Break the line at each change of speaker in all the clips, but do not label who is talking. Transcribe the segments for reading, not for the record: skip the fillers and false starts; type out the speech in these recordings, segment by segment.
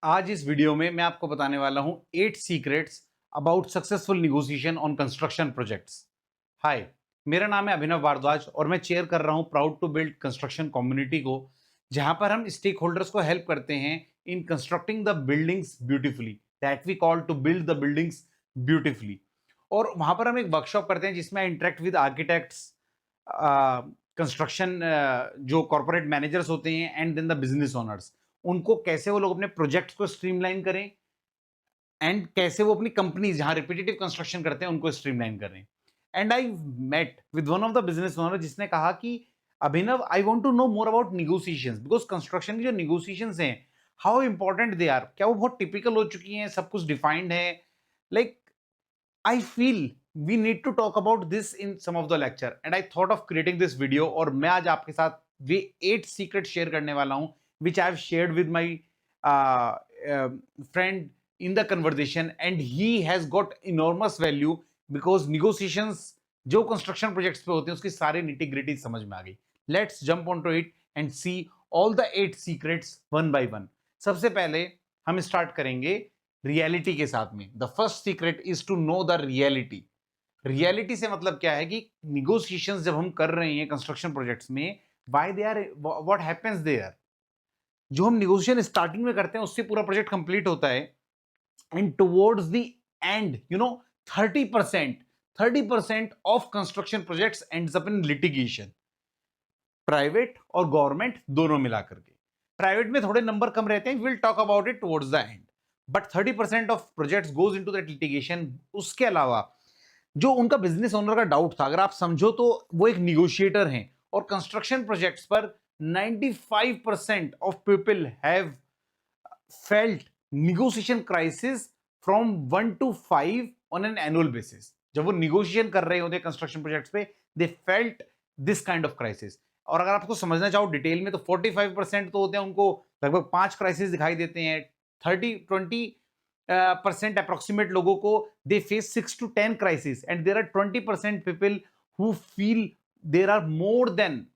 आज इस वीडियो में मैं आपको बताने वाला हूं 8 secrets about successful negotiation on construction projects. Hi, मेरा नाम है अभिनव भारद्वाज और मैं चेयर कर रहा हूं proud to build construction community को, जहां पर हम स्टेक होल्डर्स को हेल्प करते हैं in constructing the buildings beautifully, that we call to build the buildings beautifully. और वहां पर हम एक वर्कशॉप करते हैं जिसमें इंटरेक्ट विद आर्किटेक्ट्स, कंस्ट्रक्शन जो कॉर्पोरेट मैनेजर्स होते हैं and then the business owners, उनको कैसे वो लोग अपने प्रोजेक्ट्स को स्ट्रीमलाइन करें एंड कैसे वो अपनी कंपनी जहां रिपीटेटिव कंस्ट्रक्शन करते हैं उनको स्ट्रीमलाइन करें। And I met with one of the business owner जिसने कहा कि Abhinav, I want to know more about negotiations, because construction की जो निगोशिएशंस हैं, हाउ इंपॉर्टेंट दे आर, क्या वो बहुत टिपिकल हो चुकी हैं, सब कुछ डिफाइंड है? Like, I feel we need to talk about this in some of the lecture and I thought of creating this video। और मैं आज आपके साथ वे 8 सीक्रेट शेयर करने वाला हूं which I have shared with my friend in the conversation and he has got enormous value because negotiations जो construction projects पे होते हैं उसकी सारी निटी-ग्रिटी समझ में आ गई। Let's jump on to it and see all the 8 secrets one by one. सबसे पहले हम स्टार्ट करेंगे रियलिटी के साथ में। The first secret is to know the reality. Reality से मतलब क्या है कि निगोशिएशंस जब हम कर रहे हैं कंस्ट्रक्शन प्रोजेक्ट्स में, why they are, what happens there. जो हम निगोशिएशन स्टार्टिंग में करते हैं उससे पूरा प्रोजेक्ट कंप्लीट होता है and towards the and 30% of construction projects ends up in litigation, private और गवर्नमेंट दोनों मिलाकर के। प्राइवेट में थोड़े नंबर कम रहते हैं, will talk about it towards the and, but 30% of projects goes into that litigation. उसके अलावा जो उनका बिजनेस ओनर का डाउट था, अगर आप समझो तो वो एक निगोशिएटर हैं और कंस्ट्रक्शन प्रोजेक्ट्स पर 95% of people have felt negotiation crisis from 1 to 5 on an annual basis. जब वो निगोशिएशन कर रहे होते हैं कंस्ट्रक्शन प्रोजेक्ट्स पे, they felt this kind of crisis. और अगर आपको समझना चाहो डिटेल में तो 45% तो होते हैं, उनको लगभग 5 क्राइसिस दिखाई देते हैं। 20% अप्रोक्सीमेट लोगों को they face 6 to 10 crisis and there are 20% people who feel there are more than,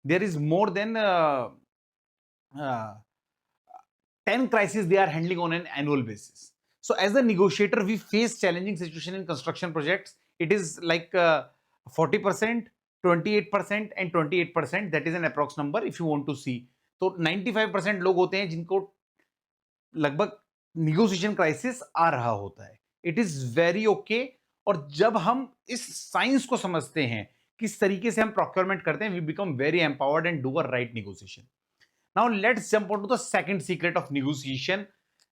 there is more than 10 crises they are handling on an annual basis. So as a negotiator, we face challenging situation in construction projects. It is like 40%, 28% and 28%. That is an approx number if you want to see. तो 95% लोग होते हैं जिनको लगभग negotiation crisis आ रहा होता है। It is very okay. और जब हम इस साइंस को समझते हैं, किस तरीके से हम प्रोक्योरमेंट करते हैं, we become very empowered and do a right negotiation. Now let's jump on to the second secret of negotiation,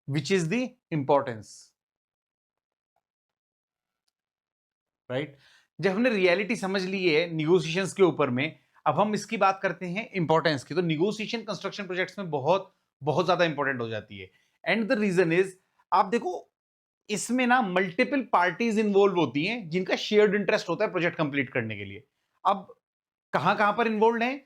which is the importance. Right? जब हमने रियलिटी समझ ली है निगोशिएशंस के ऊपर में, अब हम इसकी बात करते हैं इंपॉर्टेंस की। तो निगोशिएशन कंस्ट्रक्शन प्रोजेक्ट्स में बहुत बहुत ज्यादा इंपॉर्टेंट हो जाती है एंड द रीजन इज, आप देखो इसमें ना मल्टीपल पार्टीज इन्वॉल्व होती हैं जिनका शेयर्ड इंटरेस्ट होता है प्रोजेक्ट कंप्लीट करने के लिए। अब कहां कहां पर इन्वॉल्व है?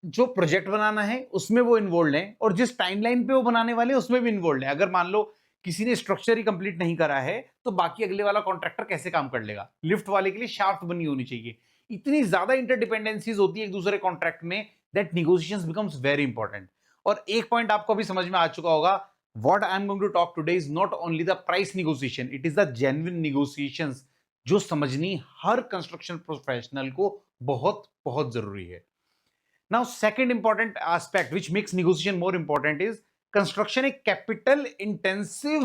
जो प्रोजेक्ट बनाना है उसमें वो इन्वॉल्व है और जिस टाइमलाइन पे वो बनाने वाले उसमें भी इन्वॉल्व है। अगर मान लो किसी ने स्ट्रक्चर ही कंप्लीट नहीं करा है तो बाकी अगले वाला कॉन्ट्रैक्टर कैसे काम कर लेगा? लिफ्ट वाले के लिए शाफ्ट बनी होनी चाहिए। इतनी ज्यादा इंटरडिपेंडेंसीज होती है एक दूसरे कॉन्ट्रैक्ट में, that negotiations becomes very important. और एक पॉइंट आपको भी समझ में आ चुका होगा, what I am going to talk today is not only the price negotiation, it is the genuine negotiations जो समझनी हर कंस्ट्रक्शन प्रोफेशनल को बहुत बहुत जरूरी है। Now, second important aspect which makes negotiation more important is construction एक capital intensive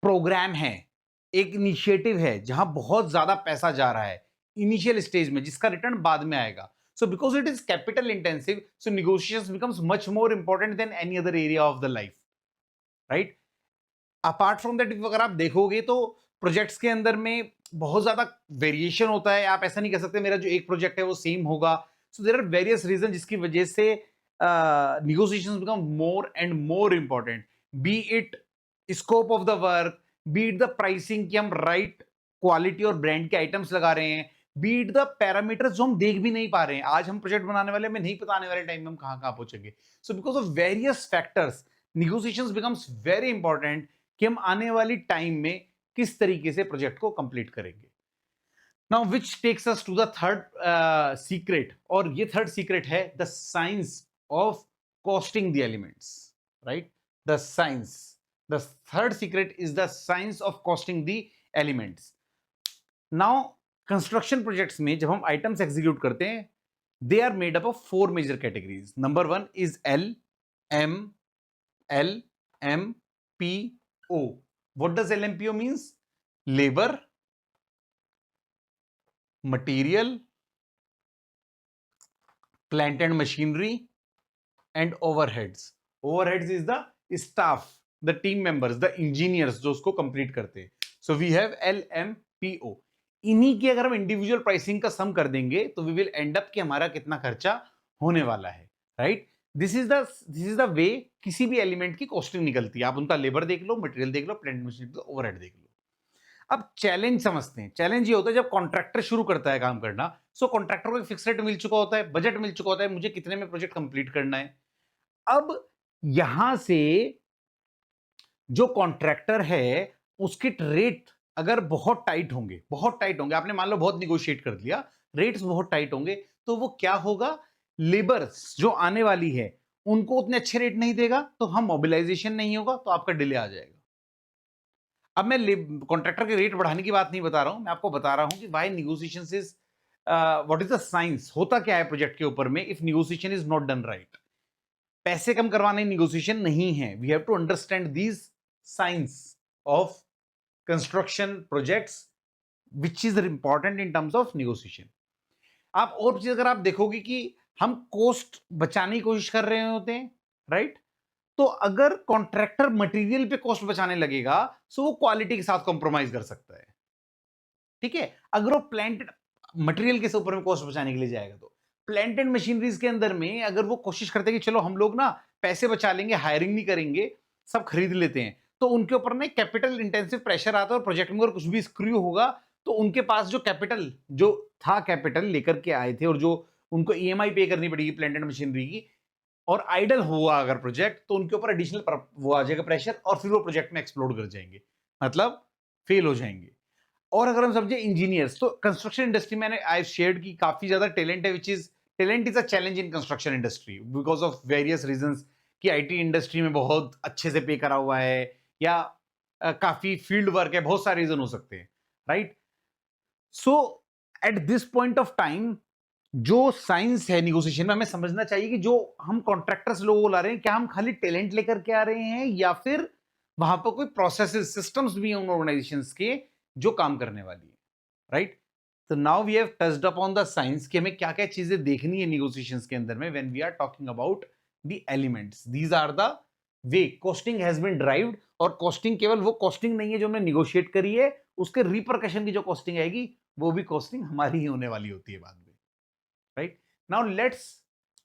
programme है, एक इनिशिएटिव है जहां बहुत ज्यादा पैसा जा रहा है इनिशियल स्टेज में, जिसका रिटर्न बाद में आएगा। So because it is capital intensive, so negotiations becomes much more important than any other area of the life, right? Apart from that, अगर आप देखोगे तो प्रोजेक्ट्स के अंदर में बहुत ज्यादा वेरिएशन होता है। आप ऐसा नहीं कह सकते मेरा जो एक प्रोजेक्ट है वो सेम होगा। So there are various reason जिसकी वजह से negotiations become more and more important, be it scope of the work, be it the pricing कि हम राइट क्वालिटी और ब्रांड के आइटम्स लगा रहे हैं, बी इट द पैरामीटर्स जो हम देख भी नहीं पा रहे हैं। आज हम प्रोजेक्ट बनाने वाले, हमें नहीं पता आने वाले टाइम में हम कहां कहां पहुंचेंगे। So because of various factors negotiations becomes very important कि हम आने वाली टाइम में किस तरीके से प्रोजेक्ट को कंप्लीट करेंगे। Now which takes us to the third secret, और ये थर्ड सीक्रेट है the science of costing the elements, right? The science, the third secret is the science of costing the elements. Now construction projects में जब हम items execute करते हैं, they are made up of 4 major categories. Number 1 is M L M P O. What does LMPO means? Labour, material, plant and machinery and overheads. Overheads is the staff, the team members, the engineers जो उसको complete करते हैं। So we have LMPO। इन्हीं की अगर हम individual pricing का सम कर देंगे तो वी विल एंड अप कि हमारा कितना खर्चा होने वाला है, right? This is the way किसी भी एलिमेंट की कॉस्टिंग निकलती है। आप उनका लेबर देख लो, मटेरियल देख लो, प्लांट मशीनरी देख लो, ओवरहेड देख लो। अब चैलेंज समझते हैं। चैलेंज ये होता है जब कॉन्ट्रैक्टर शुरू करता है काम करना, सो कॉन्ट्रैक्टर को एक फिक्स रेट मिल चुका होता है, बजट मिल चुका होता है, मुझे कितने में प्रोजेक्ट कंप्लीट करना है। अब यहां से जो कॉन्ट्रैक्टर है उसके रेट अगर बहुत टाइट होंगे, बहुत टाइट होंगे, आपने मान लो बहुत निगोशिएट कर लिया, रेट्स बहुत टाइट होंगे, तो वो क्या होगा, लेबर्स जो आने वाली है उनको उतने अच्छे रेट नहीं देगा, तो हम मोबिलाइजेशन नहीं होगा, तो आपका डिले आ जाएगा। अब मैं कॉन्ट्रैक्टर के रेट बढ़ाने की बात नहीं बता रहा हूं, मैं आपको बता रहा हूं कि why negotiations is what is the science, होता क्या है प्रोजेक्ट के ऊपर में if negotiation is not done right. पैसे कम करवाने निगोशिएशन नहीं है। We have to understand these science of construction projects which is important in terms of negotiation. आप और चीज अगर आप देखोगे कि हम कॉस्ट बचाने की कोशिश कर रहे होते हैं, राइट? तो अगर कॉन्ट्रैक्टर मटेरियल पे कॉस्ट बचाने लगेगा तो वो क्वालिटी के साथ कॉम्प्रोमाइज कर सकता है, ठीक है? अगर वो प्लांट मटेरियल के ऊपर में कॉस्ट बचाने के लिए जाएगा, तो प्लांट एंड मशीनरीज के अंदर में अगर वो कोशिश करते हैं कि चलो हम लोग ना पैसे बचा लेंगे, हायरिंग नहीं करेंगे, सब खरीद लेते हैं, तो उनके ऊपर ना कैपिटल इंटेंसिव प्रेशर आता है और प्रोजेक्ट में अगर कुछ भी स्क्रू होगा तो उनके पास जो कैपिटल जो था, कैपिटल लेकर के आए थे और जो उनको EMI पे करनी पड़ेगी प्लांट एंड मशीनरी की, और आइडल हुआ अगर प्रोजेक्ट, तो उनके ऊपर एडिशनल वो आ जाएगा प्रेशर और फिर वो प्रोजेक्ट में एक्सप्लोड कर जाएंगे, मतलब फेल हो जाएंगे। और अगर हम समझे इंजीनियर्स, तो कंस्ट्रक्शन इंडस्ट्री में आई शेयर्ड की काफी ज्यादा टैलेंट है, which is talent is a challenge in construction industry because of various reasons कि IT इंडस्ट्री में बहुत अच्छे से पे करा हुआ है या काफी फील्ड वर्क है, बहुत सारे रीजन हो सकते हैं, right? So at this point of time जो साइंस है निगोशिएशन में, हमें समझना चाहिए कि जो हम कॉन्ट्रैक्टर्स लोगों को ला रहे हैं, क्या हम खाली टैलेंट लेकर के आ रहे हैं या फिर वहां पर कोई प्रोसेसेस, सिस्टम्स भी हैं उन ऑर्गेनाइजेशंस के जो काम करने वाली है, राइट? तो now we have touched upon the science कि हमें क्या क्या चीजें देखनी है निगोशिएशंस के अंदर में when we are talking about the elements. These are the way costing has been derived. और कॉस्टिंग केवल वो कॉस्टिंग नहीं है जो हमने निगोशिएट करी है, उसके रिपरकशन की जो कॉस्टिंग आएगी वो भी कॉस्टिंग हमारी ही होने वाली होती है बाद में, right? Now let's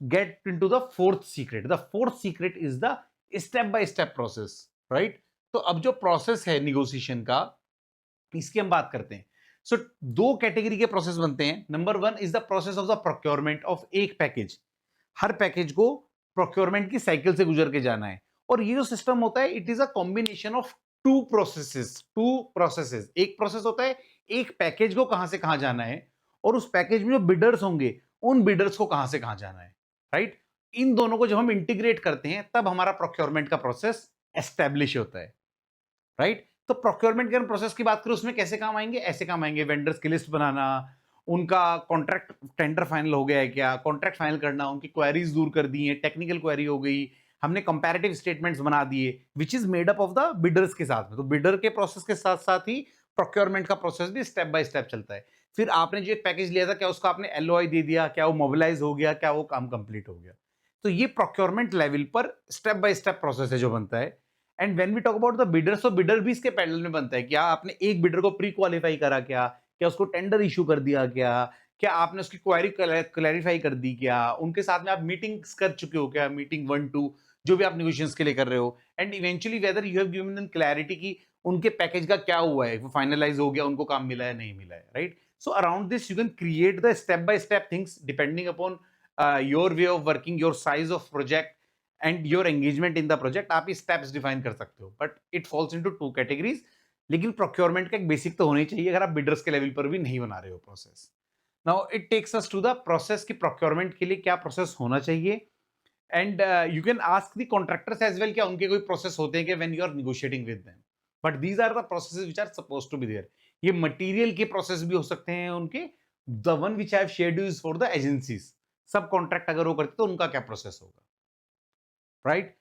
get into the fourth secret. The fourth secret is the step by step process, right? तो अब जो प्रोसेस है निगोशिएशन का, इसकी हम बात करते हैं। सो दो कैटेगरी के प्रोसेस बनते हैं। Number 1 is the process of the procurement of एक पैकेज। हर पैकेज को प्रोक्योरमेंट की साइकिल से गुजर के जाना है। और ये जो सिस्टम होता है, it is a combination of two processes. एक प्रोसेस होता है एक पैकेज को कहां से कहां जाना है, और उस पैकेज में जो बिडर्स होंगे उन बिडर्स को कहां से कहां जाना है, राइट? इन दोनों को जब हम इंटीग्रेट करते हैं तब हमारा प्रोक्योरमेंट का प्रोसेस एस्टेब्लिश होता है, राइट? तो प्रोक्योरमेंट के प्रोसेस की बात करें, उसमें कैसे काम आएंगे? ऐसे काम आएंगे, वेंडर्स की लिस्ट बनाना, उनका कॉन्ट्रैक्ट टेंडर फाइनल हो गया है क्या, कॉन्ट्रैक्ट फाइनल करना, उनकी क्वेरीज दूर कर दी है, टेक्निकल क्वेरी हो गई, हमने कंपैरेटिव स्टेटमेंट्स बना दिए, which is made up of the bidders के साथ में। तो बिडर के प्रोसेस के साथ साथ ही प्रोक्योरमेंट का प्रोसेस भी स्टेप बाय स्टेप चलता है। फिर आपने जो एक पैकेज लिया था, क्या उसका आपने LOI दे दिया, क्या वो मोबिलाइज हो गया, क्या वो काम कंप्लीट हो गया? तो ये प्रोक्योरमेंट लेवल पर स्टेप बाय स्टेप प्रोसेस है जो बनता है। And when we talk about the bidders, तो बिडर भी इसके पैरेलल में बनता है। क्या आपने एक बिडर को प्री क्वालिफाई करा, क्या उसको टेंडर इशू कर दिया, क्या आपने उसकी क्वेरी क्लैरिफाई कर दी, क्या उनके साथ में आप मीटिंग्स कर चुके हो, क्या मीटिंग 1-2 जो भी आप नेगोशिएशंस के लिए कर रहे हो, and eventually whether you have given them clarity कि उनके पैकेज का क्या हुआ है, वो फाइनलाइज हो गया, उनको काम मिला है नहीं मिला है, right? So around this you can create the step by step things depending upon your way of working, your size of project and your engagement in the project. आप ये स्टेप्स डिफाइन कर सकते हो, but it falls into 2 categories. लेकिन procurement का एक basic तो होना ही चाहिए अगर आप बिडर्स के लेवल पर भी नहीं बना रहे हो process. Now it takes us to the process की प्रोक्योरमेंट के लिए क्या प्रोसेस होना चाहिए, and you can ask the contractors as well, क्या उनके कोई प्रोसेस होते हैं कि when you are negotiating with them, but these are the processes which are supposed to be there. ये मटेरियल के प्रोसेस भी हो सकते हैं उनके, the one which I have shared you is for the agencies. Subcontract अगर वो करते तो उनका क्या प्रोसेस होगा, right?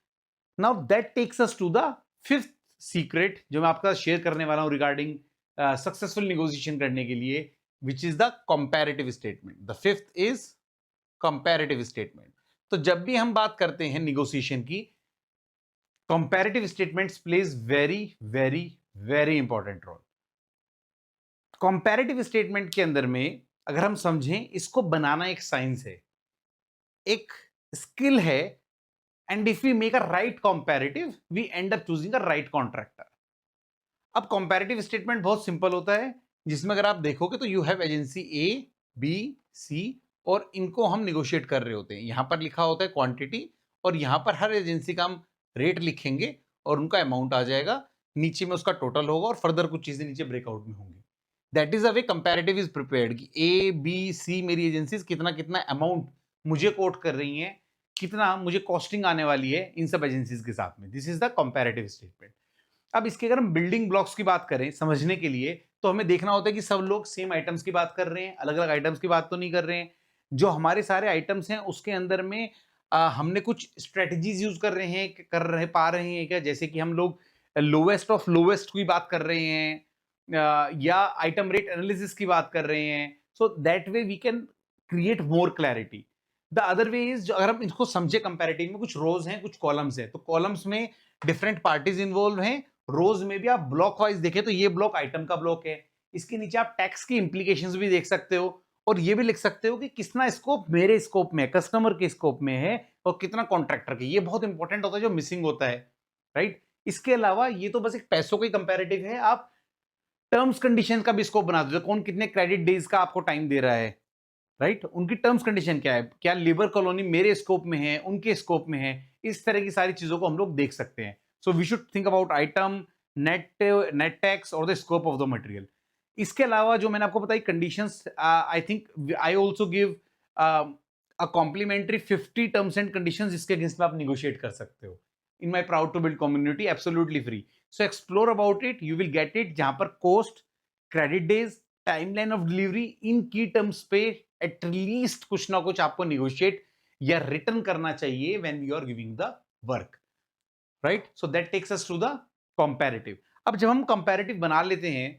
Now that takes us to the fifth secret जो मैं आपके साथ शेयर करने वाला हूं रिगार्डिंग सक्सेसफुल नेगोशिएशन करने के लिए, which is the comparative statement. The fifth is comparative statement. तो जब भी हम बात करते हैं नेगोशिएशन की, comparative statements plays very very very important role. Comparative statement के अंदर में अगर हम समझें, इसको बनाना एक साइंस है, एक स्किल है, and if we make a right comparative we end up choosing a right contractor. अब कंपैरेटिव स्टेटमेंट बहुत सिंपल होता है, जिसमें अगर आप देखोगे तो you have agency A, B, C, और इनको हम निगोशिएट कर रहे होते हैं। यहां पर लिखा होता है क्वांटिटी, और यहां पर हर एजेंसी का हम रेट लिखेंगे और उनका अमाउंट आ जाएगा, नीचे में उसका टोटल होगा और फर्दर कुछ चीजें नीचे ब्रेकआउट में होंगी। That is a way comparative is prepared कि ए, बी, सी मेरी एजेंसीज कितना कितना अमाउंट मुझे कोट कर रही हैं, कितना मुझे कॉस्टिंग आने वाली है इन सब एजेंसीज के साथ में। This is the comparative statement. अब इसके अगर हम बिल्डिंग ब्लॉक्स की बात करें समझने के लिए, तो हमें देखना होता है कि सब लोग सेम आइटम्स की बात कर रहे हैं, अलग अलग आइटम्स की बात तो नहीं कर रहे हैं। जो हमारे सारे आइटम्स हैं उसके अंदर में हमने कुछ स्ट्रेटजीज यूज कर रहे हैं, पा रहे हैं क्या, जैसे कि हम लोग लोवेस्ट ऑफ लोवेस्ट की बात कर रहे हैं, या आइटम रेट एनालिसिस की बात कर रहे हैं। So that way we can create more clarity. The other way is, अगर हम इसको समझे कंपैरेटिव में, कुछ रोज हैं कुछ कॉलम्स हैं, तो कॉलम्स में डिफरेंट पार्टीज इन्वॉल्व हैं, रोज में भी आप ब्लॉक वाइज देखें तो ये ब्लॉक आइटम का ब्लॉक है, इसके नीचे आप टैक्स की इंप्लीकेशंस भी देख सकते हो, और ये भी लिख सकते हो कि कितना स्कोप मेरे स्कोप में, कस्टमर के स्कोप में है, और कितना कॉन्ट्रैक्टर के। ये बहुत इंपॉर्टेंट होता है जो मिसिंग होता है, राइट? इसके अलावा ये तो बस एक पैसों का कंपैरेटिव है, आप टर्म्स कंडीशन का भी स्कोप बना दो, कौन कितने क्रेडिट डेज का आपको टाइम दे रहा है, राइट? उनकी टर्म्स कंडीशन क्या है, क्या लेबर कॉलोनी मेरे स्कोप में है, उनके स्कोप में है, इस तरह की सारी चीजों को हम लोग देख सकते हैं। So we should think about item, net tax और the scope of the material. इसके अलावा जो मैंने आपको बताई conditions, I think I also give a complimentary 50 terms and conditions जिसके अगेंस्ट में आप निगोशिएट कर सकते हो in my proud to build community, absolutely free. So explore about it, you will get it, जहां पर cost, credit days, timeline of delivery, इन की टर्म्स पे एटलीस्ट कुछ ना कुछ आपको निगोशिएट या रिटर्न करना चाहिए when you are giving the work, right? So that takes us to the comparative. अब जब हम कंपैरेटिव बना लेते हैं,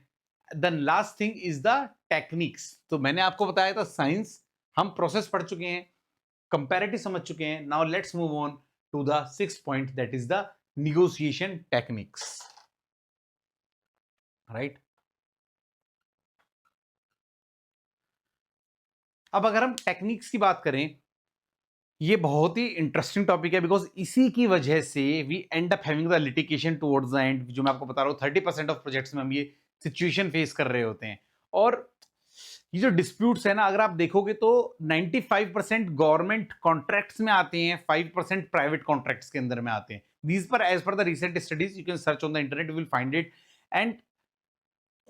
the last thing is the techniques. तो मैंने आपको बताया था साइंस, हम प्रोसेस पढ़ चुके हैं, कंपैरेटिव समझ चुके हैं। Now let's move on to the sixth point, that is the negotiation techniques, right? अब अगर हम टेक्निक्स की बात करें, ये बहुत ही इंटरेस्टिंग टॉपिक है, बिकॉज इसी की वजह से we end up having the litigation towards the end. जो मैं आपको बता रहा हूँ 30% ऑफ प्रोजेक्ट्स में हम ये सिचुएशन फेस कर रहे होते हैं। और ये जो डिस्प्यूट्स है ना, अगर आप देखोगे तो 95% गवर्नमेंट कॉन्ट्रैक्ट्स में आते हैं, 5% प्राइवेट कॉन्ट्रैक्ट्स के अंदर में आते हैं। दीज पर as per the recent studies, you can search on the internet, you will find it. And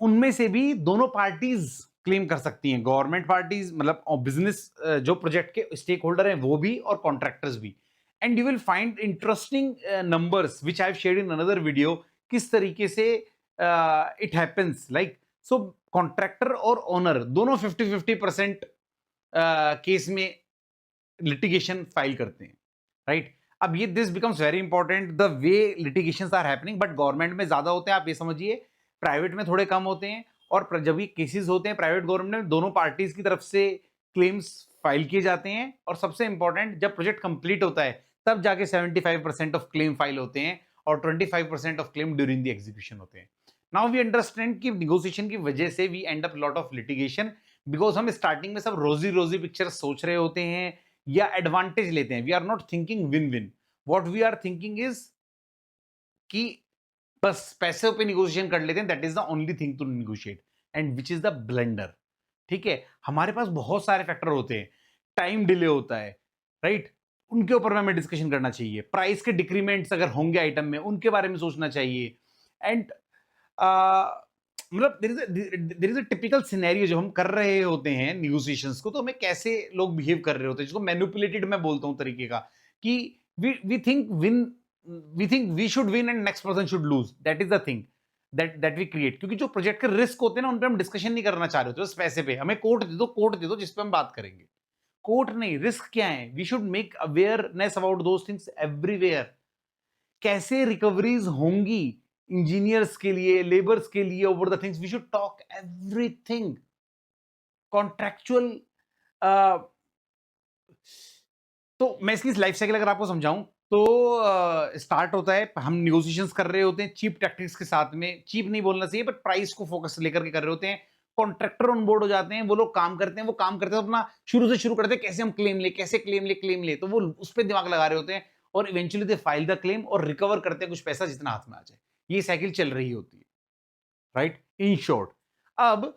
उनमें से भी दोनों पार्टीज क्लेम कर सकती हैं, गवर्नमेंट पार्टीज मतलब बिजनेस जो प्रोजेक्ट के स्टेक होल्डर हैं वो भी, और कॉन्ट्रैक्टर्स भी। And you will find interesting numbers which I have shared in another video, किस तरीके से it happens, like so contractor और ओनर दोनों 50-50% केस में लिटिगेशन फाइल करते हैं, राइट? अब ये this becomes very important the way litigations are happening, but government में ज्यादा होते हैं, आप ये समझिए, प्राइवेट में थोड़े कम होते हैं। और जब ये केसेस होते हैं प्राइवेट गवर्नमेंट में, दोनों पार्टीज की तरफ से क्लेम्स फाइल किए जाते हैं। और सबसे इंपॉर्टेंट, जब प्रोजेक्ट कंप्लीट होता है तब जाके 75% ऑफ क्लेम फाइल होते हैं, और 25% of claim during the execution होते हैं। नाउ वी अंडरस्टैंड कि नेगोशिएशन की वजह से we end up lot of litigation, because हम स्टार्टिंग में सब रोजी रोजी पिक्चर सोच रहे होते हैं या एडवांटेज लेते हैं। We are not thinking win win, what we are thinking is कि बस पैसे पे निगोशिएशन कर लेते हैं, that is the only thing to negotiate, and which is the blunder. ठीक है, हमारे पास बहुत सारे फैक्टर होते हैं, टाइम डिले होता है, राइट? उनके ऊपर हमें डिस्कशन करना चाहिए, प्राइस के डिक्रीमेंट्स अगर होंगे आइटम में उनके बारे में सोचना चाहिए। एंड मतलब there is a typical scenario जो हम कर रहे होते हैं निगोशिएशंस को, तो हमें कैसे लोग बिहेव कर रहे होते हैं, जिसको मैनिपुलेटेड मैं बोलता हूं तरीके का, कि we think we should win and next person should lose, that is the thing that we create. क्योंकि जो प्रोजेक्ट के रिस्क होते हैं ना, उन पे हम डिस्कशन नहीं करना चाह रहे होते, बस पैसे पे हमें कोट दे दो जिस पे हम बात करेंगे। कोट नहीं, रिस्क क्या है, we should make awareness about those things everywhere. कैसे रिकवरीज होंगी इंजीनियर्स के लिए, लेबर्स के लिए, over the things, we should talk everything. Contractual, तो मैं इसकी लाइफ साइकिल अगर आपको समझाऊं तो स्टार्ट होता है, हम निगोशिएशंस कर रहे होते हैं चीप टैक्टिक्स के साथ में, चीप नहीं बोलना चाहिए बट प्राइस को फोकस लेकर के कर रहे होते हैं। कॉन्ट्रैक्टर ऑन बोर्ड हो जाते हैं, वो लोग काम करते हैं, वो काम करते हैं अपना शुरू से शुरू करते हैं, कैसे हम क्लेम ले, कैसे क्लेम ले, तो वो उस पर दिमाग लगा रहे होते हैं और eventually they file the claim और रिकवर करते हैं कुछ पैसा जितना हाथ में आ जाए। ये साइकिल चल रही होती है, राइट, इन शॉर्ट। अब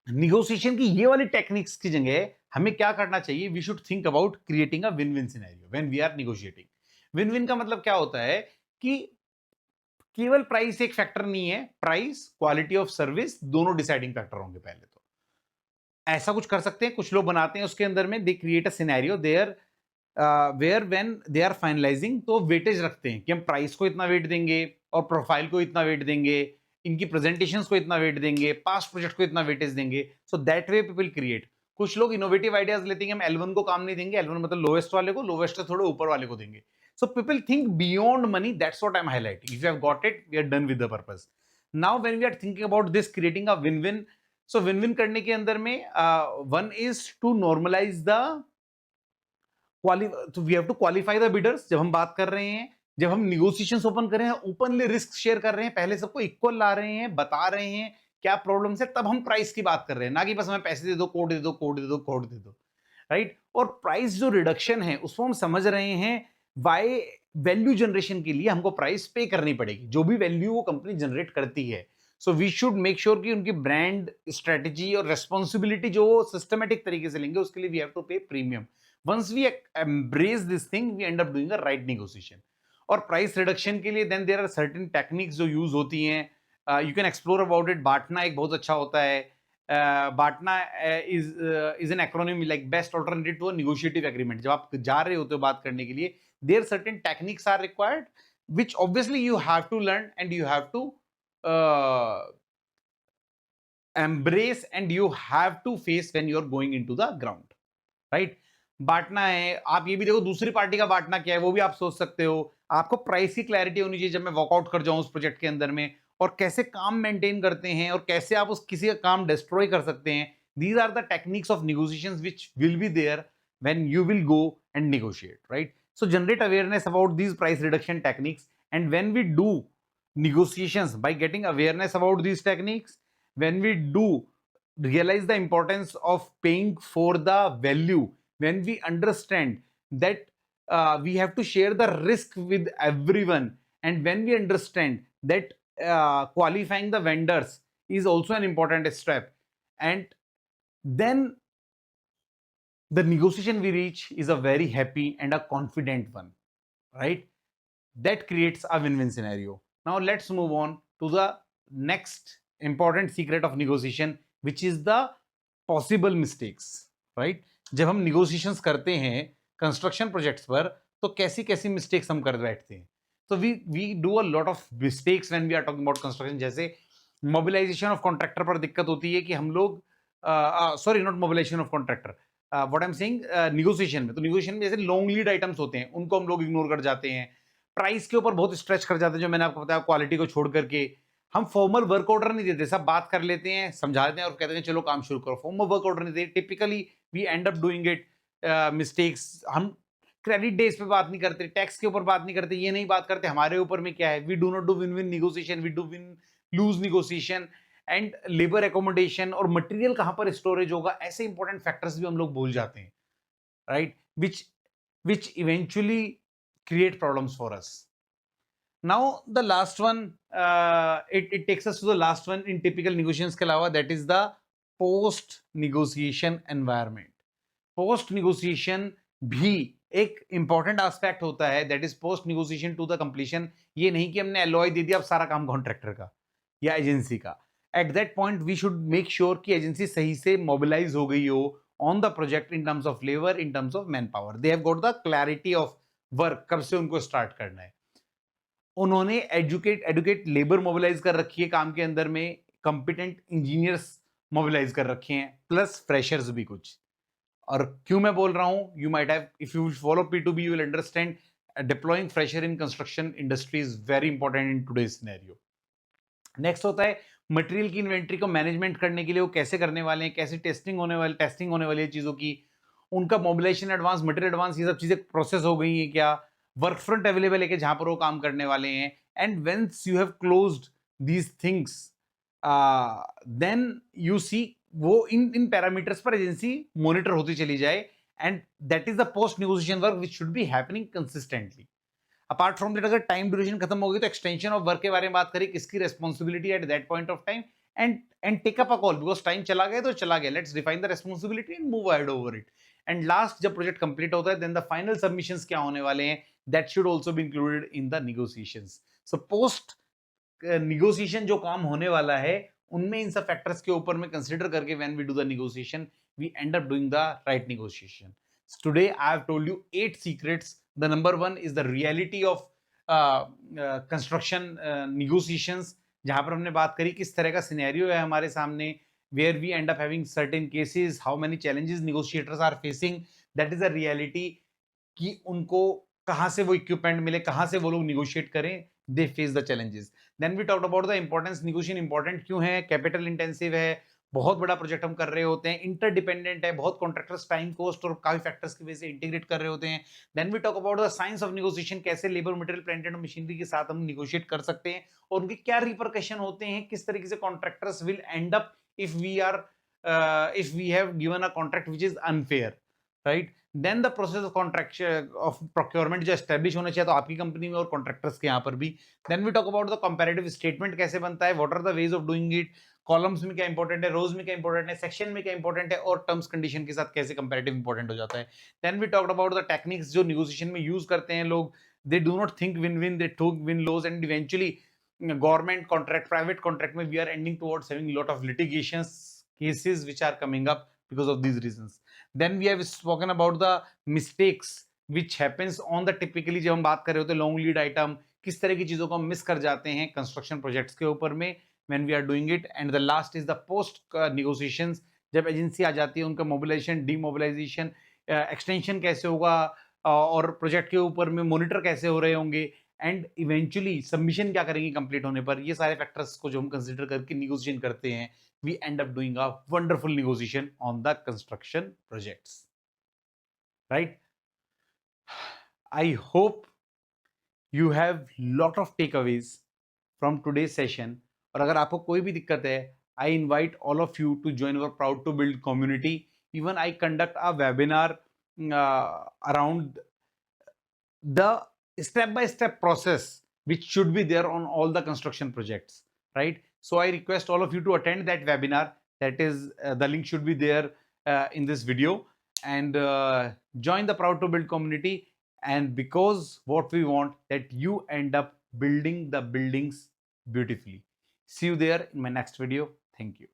निगोशिएशन की ये वाली टेक्निक्स की जगह हमें क्या करना चाहिए, we should think about creating a win win scenario when we are negotiating. Win win का मतलब क्या होता है कि केवल प्राइस एक फैक्टर नहीं है, प्राइस, क्वालिटी ऑफ सर्विस दोनों डिसाइडिंग फैक्टर होंगे। पहले तो ऐसा कुछ कर सकते हैं, कुछ लोग बनाते हैं उसके अंदर में, they create a scenario there where when they are finalising, तो वेटेज रखते हैं कि हम प्राइस को इतना वेट देंगे और प्रोफाइल को इतना वेट देंगे, इनकी प्रेजेंटेशंस को इतना वेट देंगे, पास्ट प्रोजेक्ट को इतना वेटेज देंगे। सो दैट वे पीपल क्रिएट। कुछ लोग इनोवेटिव आइडियाज लेते हैं, हम L1 को काम नहीं देंगे, L1 मतलब लोएस्ट वाले को, लोएस्ट से थोड़े ऊपर वाले को देंगे। So people think beyond money. That's what I'm highlighting. If you have got it, we are done with the purpose. Now, when we are thinking about this, creating a win-win. So win-win करने के अंदर में one is to normalize the so we have to qualify the bidders। जब हम बात कर रहे हैं, जब हम negotiations ओपन कर रहे हैं, ओपनली रिस्क शेयर कर रहे हैं, पहले सबको इक्वल ला रहे हैं, बता रहे हैं क्या प्रॉब्लम है, तब हम प्राइस की बात कर रहे हैं, ना कि बस हमें पैसे दे दो, कोड दे दो, कोड दे दो, कोड दे दो, राइट। और प्राइस जो रिडक्शन है उसको हम समझ रहे हैं, वाई वैल्यू जनरेशन के लिए हमको प्राइस पे करनी पड़ेगी, जो भी वैल्यू वो कंपनी जनरेट करती है। So we should make sure कि उनकी ब्रांड स्ट्रेटेजी और रेस्पॉन्सिबिलिटी जो सिस्टमेटिक तरीके से लेंगे, उसके लिए we have to pay premium. Once we embrace this thing, we end up doing a right negotiation. और प्राइस रिडक्शन के लिए then there are certain techniques जो यूज होती हैं, you can explore about it. BATNA एक बहुत अच्छा होता है। BATNA is an acronym like best alternative to a negotiative agreement. जब आप जा रहे होते हो बात करने के लिए, there certain techniques are required which obviously you have to learn and you have to embrace and you have to face when you are going into the ground, right। बांटना है, आप ये भी देखो दूसरी पार्टी का बांटना क्या है, वो भी आप सोच सकते हो। आपको प्राइस की क्लैरिटी होनी चाहिए जब मैं वॉकआउट कर जाऊं उस प्रोजेक्ट के अंदर में, और कैसे काम मेंटेन करते हैं और कैसे आप उस किसी का काम डिस्ट्रॉय कर सकते हैं। These are the techniques of negotiations which will be there when you will go and negotiate, right. So generate awareness about these price reduction techniques, and when we do negotiations, by getting awareness about these techniques, when we do realize the importance of paying for the value, when we understand that we have to share the risk with everyone, and when we understand that qualifying the vendors is also an important step, and then the negotiation we reach is a very happy and a confident one, right? That creates a win-win scenario. Now let's move on to the next important secret of negotiation, which is the possible mistakes, right? जब हम negotiations करते हैं construction projects पर, तो कैसी कैसी mistakes हम कर बैठते हैं। तो we do a lot of mistakes when we are talking about construction। जैसे मोबिलाइजेशन ऑफ कॉन्ट्रैक्टर पर दिक्कत होती है कि हम लोग sorry not mobilisation of contractor, what I am saying, negotiation में। तो निगोशिएशन में जैसे लॉन्ग लीड आइटम्स होते हैं, उनको हम लोग इग्नोर कर जाते हैं। प्राइस के ऊपर बहुत स्ट्रेच कर जाते हैं, जो मैंने आपको बताया, क्वालिटी को छोड़ करके। हम फॉर्मल वर्क ऑर्डर नहीं देते, सब बात कर लेते हैं, समझा देते हैं और कहते हैं चलो काम शुरू करो। फॉर्मल वर्क ऑर्डर नहीं देते, typically we end up doing it mistakes. हम क्रेडिट डेज पे बात नहीं करते, टैक्स के ऊपर बात नहीं करते, ये नहीं बात करते हमारे ऊपर में क्या है। We do not do win win negotiation, we do win lose negotiation. And labour accommodation और मटेरियल कहां पर स्टोरेज होगा, ऐसे इंपॉर्टेंट फैक्टर्स भी हम लोग भूल जाते हैं, right, which eventually create problems for us. Now the last one, it takes us to the last one in typical negotiations के अलावा, that is the post negotiation environment. Post negotiation भी एक इंपॉर्टेंट एस्पेक्ट होता है, that is post negotiation to the completion. ये नहीं कि हमने एलओआई दे दिया, अब सारा काम कॉन्ट्रैक्टर का या एजेंसी का। At that point we should make sure कि एजेंसी सही से मोबिलाइज हो गई हो on the project in terms of labor, in terms of manpower. They have got the clarity of work कब से उनको स्टार्ट करना है। उन्होंने एडुकेट लेबर मोबिलाइज कर रखी है काम के अंदर में, कॉम्पिटेंट इंजीनियर्स मोबिलाइज कर रखे हैं, प्लस फ्रेशर्स भी कुछ। और क्यों मैं बोल रहा हूं, you might have, if you follow P2B you will understand deploying fresher in construction industry is very important in today's scenario. Next होता है मटेरियल की इन्वेंट्री को मैनेजमेंट करने के लिए वो कैसे करने वाले हैं, कैसे टेस्टिंग होने वाली है चीजों की, उनका मोबिलाइजेशन एडवांस, मटेरियल एडवांस, ये सब चीजें प्रोसेस हो गई है क्या, वर्क फ्रंट अवेलेबल है कि जहां पर वो काम करने वाले हैं। And once you have closed these things, then you see वो इन इन पैरामीटर्स पर एजेंसी मॉनिटर होती चली जाए, and that is the post negotiation work which should be happening consistently. Apart from that, अगर टाइम ड्यूरेशन खत्म हो गई तो एक्सटेंशन ऑफ वर्क के बारे में बात करें, किसकी responsibility at that point of time, and take up a call, because time चला गया तो चला गया, let's define the responsibility and move ahead over it. And last, जब प्रोजेक्ट कंप्लीट होता है, देन द फाइनल सबमिशंस क्या होने वाले हैं, that should also be included in the negotiations. So post negotiation जो काम होने वाला है, उनमें इन सब फैक्टर्स के ऊपर में कंसिडर करके when we do the negotiation, we end up doing the right negotiation. Today I have told you 8 secrets. The number one is the reality of construction negotiations, जहां पर हमने बात करी किस तरह का सिनेरियो है हमारे सामने, where we end up having certain cases, how many challenges negotiators are facing, that is a reality, कि उनको कहाँ से वो इक्विपमेंट मिले, कहाँ से वो लोग निगोशिएट करें, they face the challenges. Then we talked about the importance, negotiation important क्यों है, कैपिटल इंटेंसिव है, बहुत बड़ा प्रोजेक्ट हम कर रहे होते हैं, इंटरडिपेंडेंट है, बहुत कॉन्ट्रैक्टर्स टाइम कॉस्ट और काफी फैक्टर्स की वजह से इंटीग्रेट कर रहे होते हैं। Then we talk about the science of negotiation, कैसे labour material plant and machinery के साथ हम निगोशिएट कर सकते हैं और उनके क्या रिपरकशन होते हैं, किस तरीके से contractors will end up if we have given a contract which is unfair, right. Then the process of contract of procurement जो एस्टेब्लिश होना चाहिए तो आपकी कंपनी में और कॉन्ट्रैक्टर्स के यहाँ पर भी। Then we talk about the comparative statement कैसे बनता है, what are the ways of doing it, columns में क्या इंपॉर्टेंट है, रोज में क्या इंपॉर्टेंट है, सेक्शन में क्या इंपॉर्टेंट है, और टर्म्स कंडीशन के साथ कैसे कंपैरेटिव इंपॉर्टेंट हो जाता है। Then we talked about the techniques जो नेगोशिएशन में यूज करते हैं लोग, they do not think win win, they talk win loss, and eventually government contract, private contract में we are ending towards having lot of litigations cases which are coming up because of these reasons. Then we have spoken about the mistakes which happens on the typically, जब हम बात कर रहे होते हैं long lead item, किस तरह की चीजों को हम मिस कर जाते हैं कंस्ट्रक्शन प्रोजेक्ट्स के ऊपर में when we are doing it. And the last is the post negotiations, जब एजेंसी आ जाती है, उनका मोबिलाइजेशन, डीमोबिलाइजेशन, एक्सटेंशन कैसे होगा, और प्रोजेक्ट के ऊपर में मॉनिटर कैसे हो रहे होंगे, एंड इवेंचुअली सबमिशन क्या करेंगे कंप्लीट होने पर, ये सारे फैक्टर्स को जो हम कंसिडर करके निगोशिएशन करते हैं, we end up doing a wonderful negotiation on the construction projects, right? I hope you have lot of takeaways from today's session, और अगर आपको कोई भी दिक्कत है, I invite all of you to join our Proud to Build community. Even I conduct a webinar around the step by step process which should be there on all the construction projects, right? So I request all of you to attend that webinar. That is the link should be there in this video, and join the Proud to Build community, and because what we want that you end up building the buildings beautifully. See you there in my next video. Thank you.